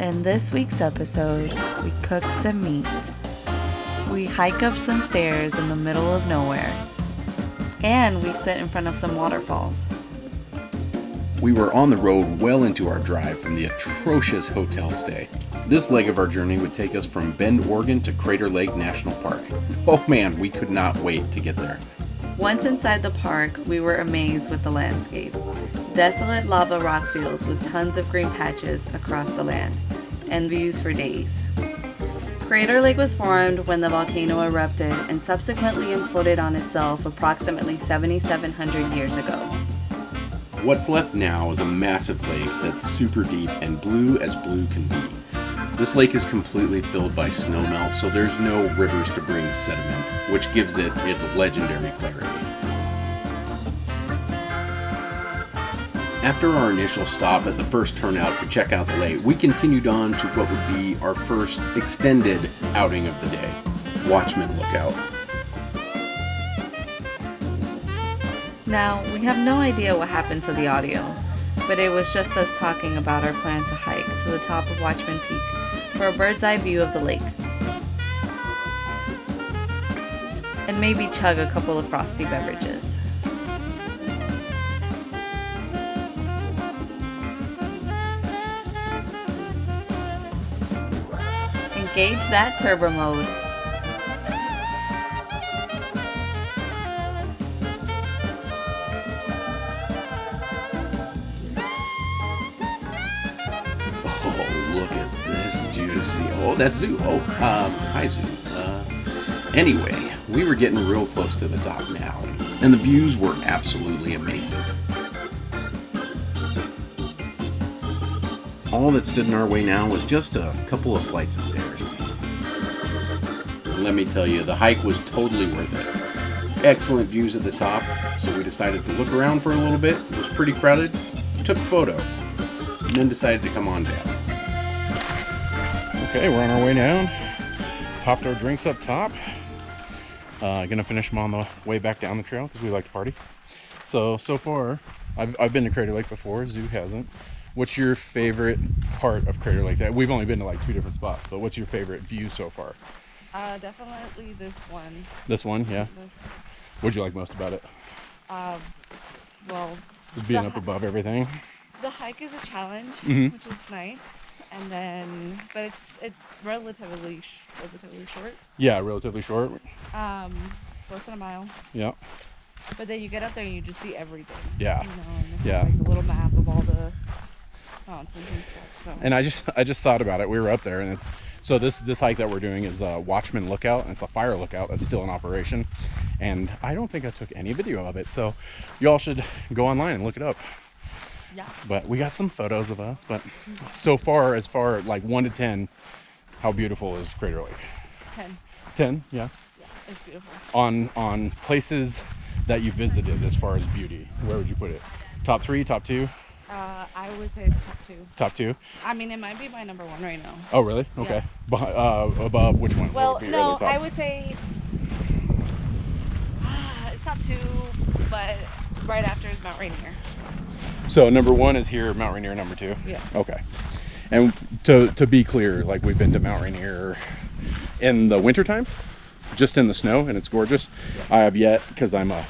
In this week's episode, we cook some meat. We hike up some stairs in the middle of nowhere. And we sit in front of some waterfalls. We were on the road well into our drive from the atrocious hotel stay. This leg of our journey would take us from Bend, Oregon to Crater Lake National Park. Oh man, we could not wait to get there. Once inside the park, we were amazed with the landscape. Desolate lava rock fields with tons of green patches across the land, and views for days. Crater Lake was formed when the volcano erupted and subsequently imploded on itself approximately 7,700 years ago. What's left now is a massive lake that's super deep and blue as blue can be. This lake is completely filled by snowmelt, so there's no rivers to bring sediment, which gives it its legendary clarity. After our initial stop at the first turnout to check out the lake, we continued on to what would be our first extended outing of the day, Watchman Lookout. Now, we have no idea what happened to the audio, but it was just us talking about our plan to hike to the top of Watchman Peak for a bird's eye view of the lake. And maybe chug a couple of frosty beverages. Engage that turbo mode. Oh, look at this juicy. Oh, that's Zoo. Oh, hi Zoo. Anyway, we were getting real close to the top now, and the views were absolutely amazing. All that stood in our way now was just a couple of flights of stairs. And let me tell you, the hike was totally worth it. Excellent views at the top, so we decided to look around for a little bit. It was pretty crowded, took a photo, and then decided to come on down. Okay, we're on our way down. Popped our drinks up top. Gonna finish them on the way back down the trail because we like to party. So far, I've been to Crater Lake before, Zoo hasn't. What's your favorite part of Crater Lake? We've only been to like 2 different spots, but what's your favorite view so far? Definitely this one. This one, yeah? What'd you like most about it? Well, Just being up above everything. the hike is a challenge, Mhm. which is nice, and then, but it's relatively short. Yeah, relatively short. It's less than a mile. Yeah. But then you get up there and you just see everything. Yeah. You know, and Yeah. like the little map of all the mountains and stuff. So. And I just thought about it. We were up there, and this hike that we're doing is Watchman Lookout, and it's a fire lookout that's still in operation. And I don't think I took any video of it, so y'all should go online and look it up. Yeah. But we got some photos of us. But so far, as far like 1 to 10, how beautiful is Crater Lake? 10. 10, yeah. Yeah, it's beautiful. On places that you visited, as far as beauty, where would you put it? Top 3, top 2? I would say it's top 2. Top 2? I mean, it might be my number 1 right now. Oh, really? Okay. Above which one? Well, What would be no, really top? I would say it's top 2, but right after is Mount Rainier. So number 1 is here, Mount Rainier. Number 2. Yeah. Okay. And to be clear, like we've been to Mount Rainier in the wintertime, just in the snow, and it's gorgeous. Yeah. I have yet, because I'm a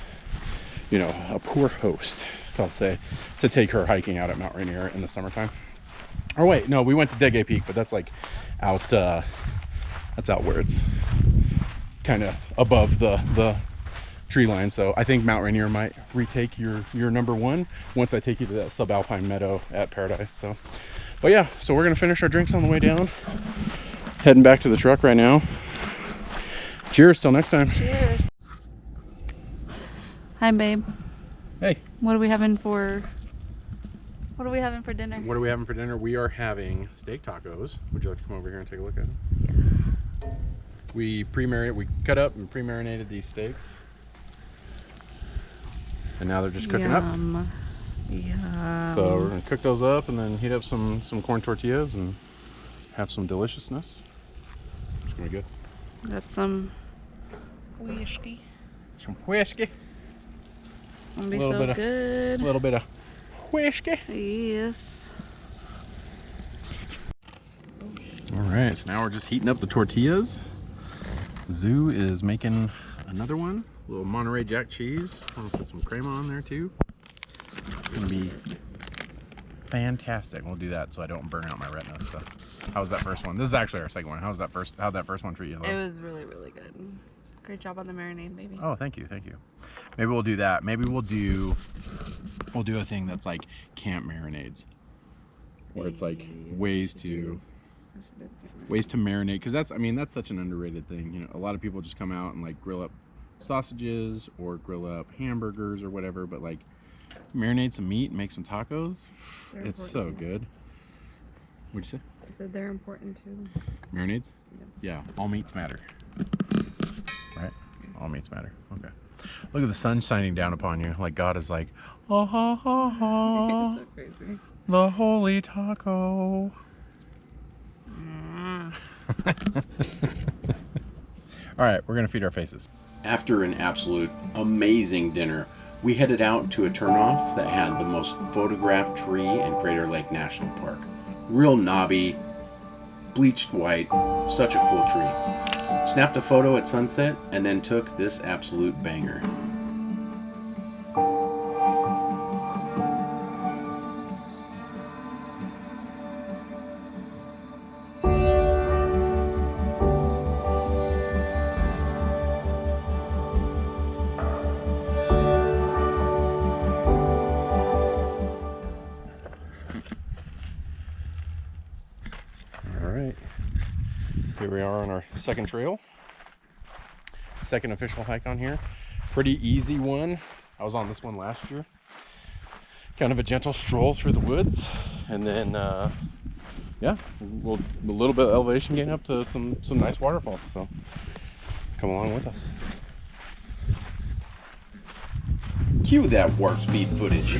poor host, I'll say, to take her hiking out at Mount Rainier in the summertime. Or wait, no, we went to Dege Peak, but that's like out. That's out where it's kind of above the tree line. So I think Mount Rainier might retake your number 1 once I take you to that subalpine meadow at Paradise. So, but yeah, so we're gonna finish our drinks on the way down. Heading back to the truck right now. Cheers, till next time. Cheers. Hi, babe. Hey. What are we having for dinner? What are we having for dinner? We are having steak tacos. Would you like to come over here and take a look at them? We cut up and pre-marinated these steaks. And now they're just cooking up. Yeah. So we're gonna cook those up and then heat up some corn tortillas and have some deliciousness. It's gonna be good. Got some whiskey. Some whiskey. It's gonna be so good. A little bit of whiskey. Yes. All right, so now we're just heating up the tortillas. Zoo is making another one, a little Monterey Jack cheese. I'm gonna put some crema on there too. It's gonna be fantastic. We'll do that so I don't burn out my retina. So, how was that first one? This is actually our second one. How'd that first one treat you, love? It was really, really good. Great job on the marinade, baby. Oh, thank you, thank you. Maybe we'll do that. Maybe we'll do a thing that's like camp marinades, where it's like ways to marinate, because that's such an underrated thing. You know, a lot of people just come out and like grill up sausages or grill up hamburgers or whatever, but like marinate some meat and make some tacos. It's so good. What'd you say? I said they're important too. Marinades? Yeah. Yeah, all meats matter. Right? All meats matter. Okay. Look at the sun shining down upon you. Like God is like, oh, ha, ha, ha, So crazy. the holy taco. All right, we're gonna feed our faces. After an absolute amazing dinner, we headed out to a turnoff that had the most photographed tree in Crater Lake National Park. Real knobby, bleached white, such a cool tree. Snapped a photo at sunset and then took this absolute banger. Here we are on our second trail, second official hike on here. Pretty easy one. I was on this one last year. Kind of a gentle stroll through the woods, and then yeah, a little bit of elevation gain up to some nice waterfalls. So come along with us. Cue that warp speed footage.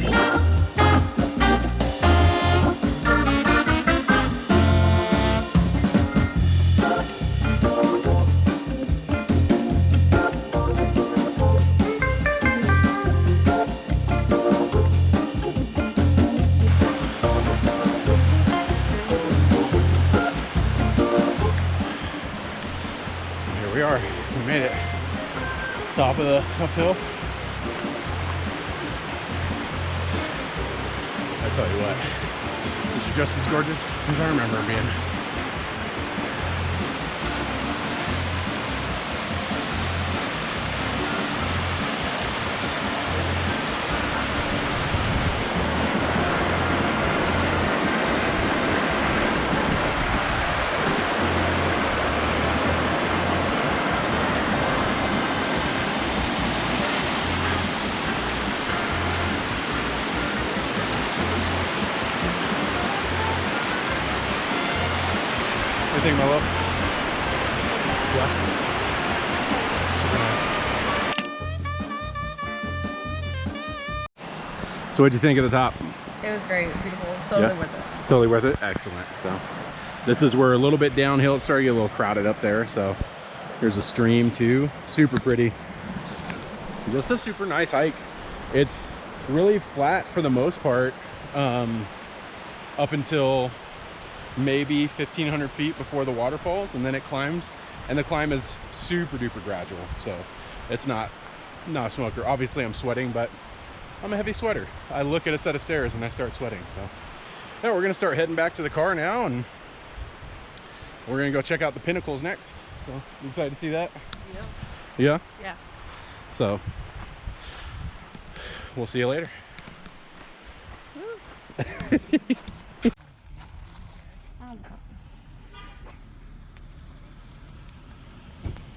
We are. We made it. Top of the uphill. I tell you what, this is just as gorgeous as I remember it being. What do you think, my love? Yeah. Super nice. So what'd you think of the top? It was great, beautiful, totally worth it. Totally worth it? Excellent. So this is where a little bit downhill it's starting to get a little crowded up there. So there's a stream too. Super pretty. Just a super nice hike. It's really flat for the most part, up until maybe 1,500 feet before the waterfalls, and then it climbs, and the climb is super duper gradual. So it's not a smoker. Obviously I'm sweating, but I'm a heavy sweater. I look at a set of stairs and I start sweating. So yeah, we're gonna start heading back to the car now, and we're gonna go check out the pinnacles next. So you excited to see that? Yep. Yeah? Yeah. So we'll see you later.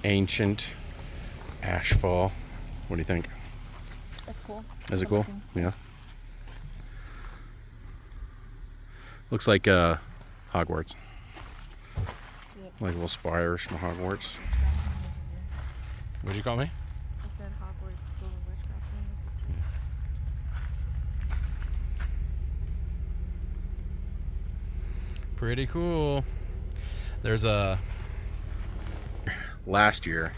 Ancient Ashfall. What do you think? That's cool. Is it cool? Yeah. Looks like Hogwarts. Yep. Like little spires from Hogwarts. What'd you call me? I said Hogwarts School of Witchcraft. Pretty cool. There's a last year,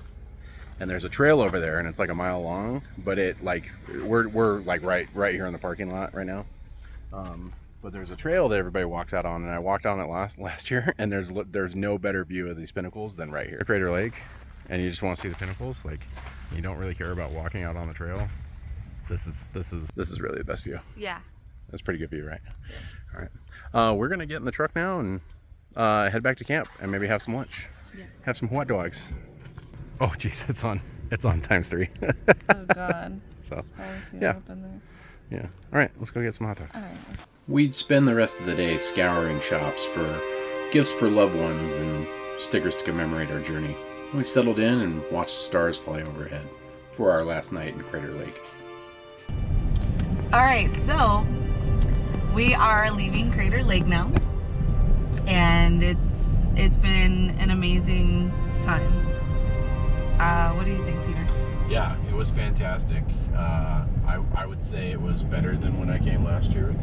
and there's a trail over there, and it's like a mile long, but it like we're like right here in the parking lot right now. But there's a trail that everybody walks out on, and I walked on it last year, and there's no better view of these pinnacles than right here. Crater Lake, and you just want to see the pinnacles. Like, you don't really care about walking out on the trail. This is really the best view. Yeah. That's a pretty good view, right? Yes. All right. We're gonna get in the truck now and head back to camp and maybe have some lunch. Yeah. Have some hot dogs. Oh, geez, it's on ×3. Oh God. So. I see yeah. it up in there. Yeah. All right, let's go get some hot dogs. All right. We'd spend the rest of the day scouring shops for gifts for loved ones and stickers to commemorate our journey. We settled in and watched the stars fly overhead for our last night in Crater Lake. All right, so we are leaving Crater Lake now, and it's been an amazing time. What do you think, Peter? Yeah, it was fantastic. I would say it was better than when I came last year.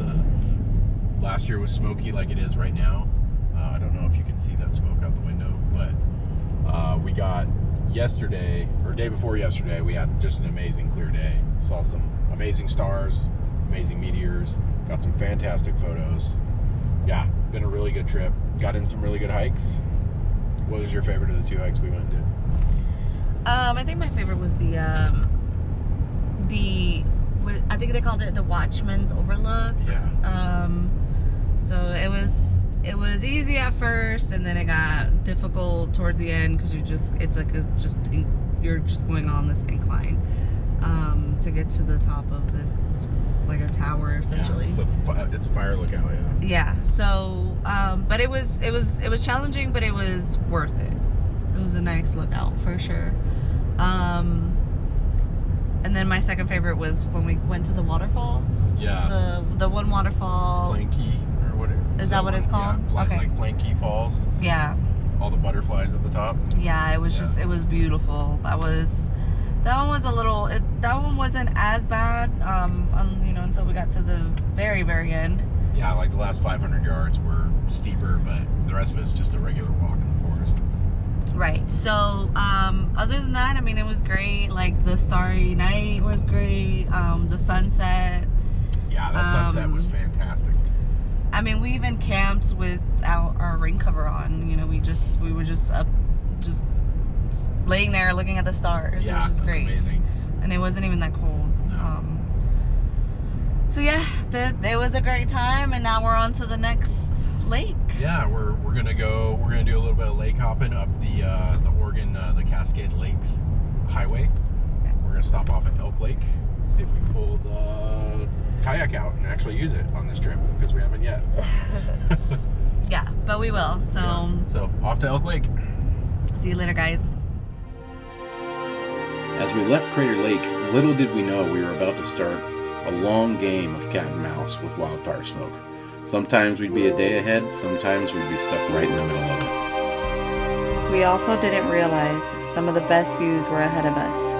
Last year was smoky like it is right now. I don't know if you can see that smoke out the window, but we got yesterday, or day before yesterday, we had just an amazing clear day. Saw some amazing stars, amazing meteors, got some fantastic photos. Yeah, been a really good trip. Got in some really good hikes. What was your favorite of the 2 hikes we went and did? I think my favorite was I think they called it the Watchman's Overlook. Yeah. So it was easy at first, and then it got difficult towards the end because you're just going on this incline to get to the top of this, like a tower essentially. Yeah, it's a fire lookout. Yeah. Yeah. So, but it was challenging, but it was worth it. It was a nice lookout for sure. And then my second favorite was when we went to the waterfalls. Yeah. The one waterfall. Planky or whatever. Is that what it's called? Yeah, okay. Like Planky Falls. Yeah. All the butterflies at the top. Yeah, it was just, it was beautiful. That one was a little, that one wasn't as bad, until we got to the very, very end. Yeah, like the last 500 yards were steeper, but the rest of it's just a regular walk in the forest. Right. So, other than that, I mean, it was great. Like, the starry night was great. The sunset. Yeah, that sunset was fantastic. I mean, we even camped without our rain cover on. You know, we were just up, just laying there looking at the stars. Yeah, it was just great. Amazing. And it wasn't even that cold. No. So yeah, it was a great time, and now we're on to the next lake. Yeah, we're gonna do a little bit of lake hopping up the Oregon, the Cascade Lakes Highway. We're gonna stop off at Elk Lake, see if we can pull the kayak out and actually use it on this trip, because we haven't yet. So. Yeah, but we will. So yeah. So off to Elk Lake. See you later, guys. As we left Crater Lake, little did we know we were about to start a long game of cat and mouse with wildfire smoke. Sometimes we'd be a day ahead, sometimes we'd be stuck right in the middle of it. We also didn't realize some of the best views were ahead of us.